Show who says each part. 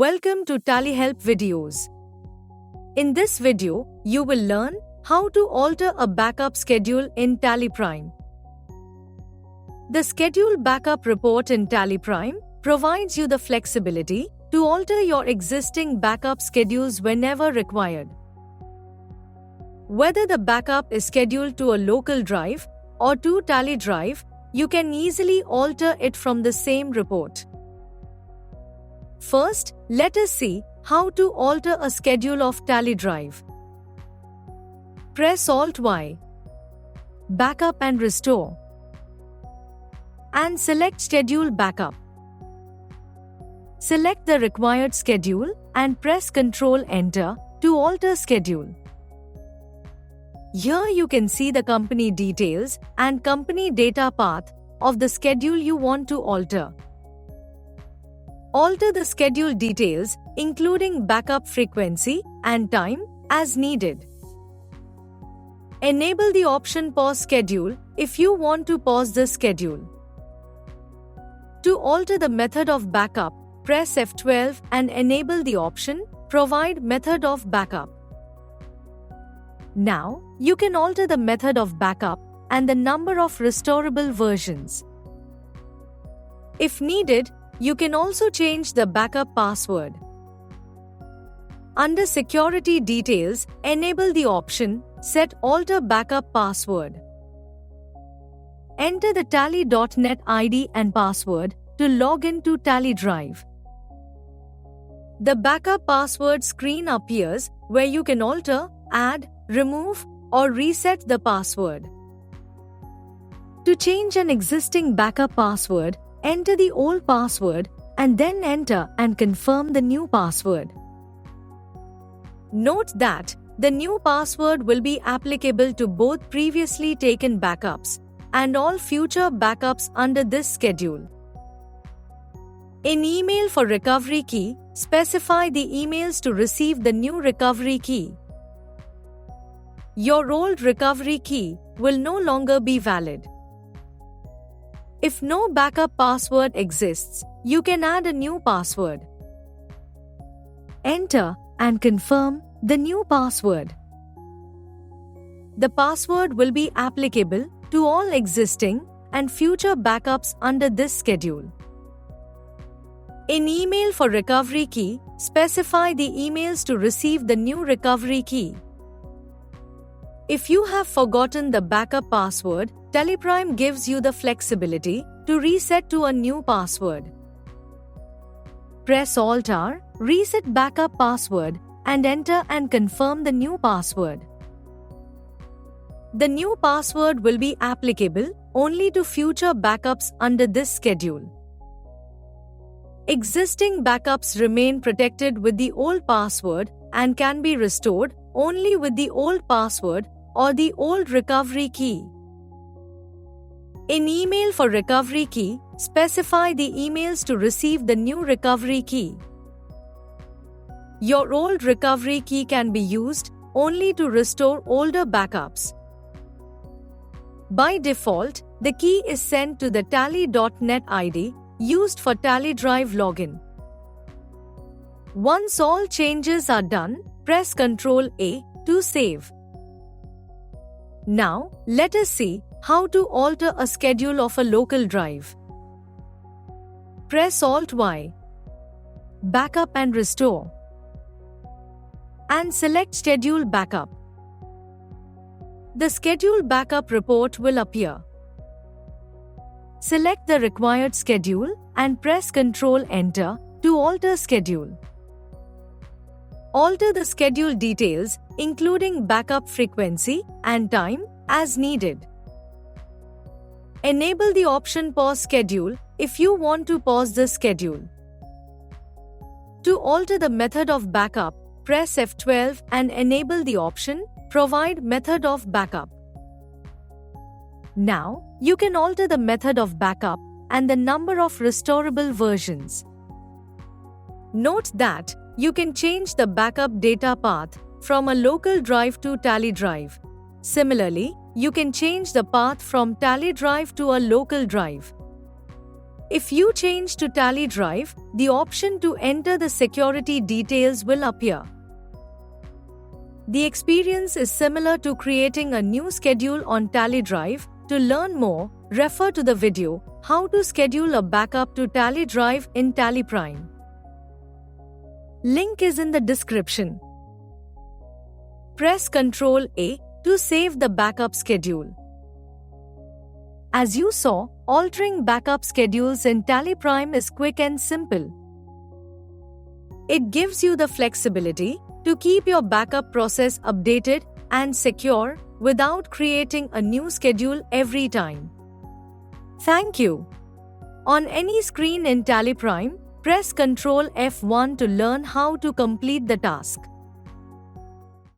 Speaker 1: Welcome to TallyHelp videos. In this video, you will learn how to alter a backup schedule in TallyPrime. The Schedule Backup Report in TallyPrime provides you the flexibility to alter your existing backup schedules whenever required. Whether the backup is scheduled to a local drive or to Tally Drive, you can easily alter it from the same report. First, let us see how to alter a schedule of Tally Drive. Press Alt-Y, Backup and Restore, and select Schedule Backup. Select the required schedule and press Ctrl-Enter to alter schedule. Here you can see the company details and company data path of the schedule you want to alter. Alter the schedule details, including backup frequency and time, as needed. Enable the option Pause Schedule if you want to pause the schedule. To alter the method of backup, press F12 and enable the option Provide Method of Backup. Now, you can alter the method of backup and the number of restorable versions. If needed, you can also change the backup password. Under Security Details, enable the option Set Alter Backup Password. Enter the Tally.net ID and password to log in to Tally Drive. The backup password screen appears where you can alter, add, remove, or reset the password. To change an existing backup password, enter the old password and then enter and confirm the new password. Note that the new password will be applicable to both previously taken backups and all future backups under this schedule. In Email for Recovery Key, specify the emails to receive the new recovery key. Your old recovery key will no longer be valid. If no backup password exists, you can add a new password. Enter and confirm the new password. The password will be applicable to all existing and future backups under this schedule. In Email for Recovery Key, specify the emails to receive the new recovery key. If you have forgotten the backup password, TallyPrime gives you the flexibility to reset to a new password. Press Alt-R, reset backup password, and enter and confirm the new password. The new password will be applicable only to future backups under this schedule. Existing backups remain protected with the old password and can be restored only with the old password or the old recovery key. In Email for Recovery Key, specify the emails to receive the new recovery key. Your old recovery key can be used only to restore older backups. By default, the key is sent to the Tally.net ID used for Tally Drive login. Once all changes are done, press Ctrl-A to save. Now, let us see how to alter a schedule of a local drive. Press Alt-Y, Backup and Restore, and select Schedule Backup. The Schedule Backup report will appear. Select the required schedule and press Ctrl-Enter to alter schedule. Alter the schedule details, including backup frequency and time, as needed. Enable the option Pause Schedule if you want to pause the schedule. To alter the method of backup, press F12 and enable the option Provide Method of Backup. Now, you can alter the method of backup and the number of restorable versions. Note that you can change the backup data path from a local drive to Tally Drive. Similarly, you can change the path from Tally Drive to a local drive. If you change to Tally Drive, the option to enter the security details will appear. The experience is similar to creating a new schedule on Tally Drive. To learn more, refer to the video, How to Schedule a Backup to Tally Drive in Tally Prime. Link is in the description. Press Ctrl A to save the backup schedule. As you saw, altering backup schedules in Tally Prime is quick and simple. It gives you the flexibility to keep your backup process updated and secure without creating a new schedule every time. Thank you. On any screen in Tally Prime, press Ctrl F1 to learn how to complete the task.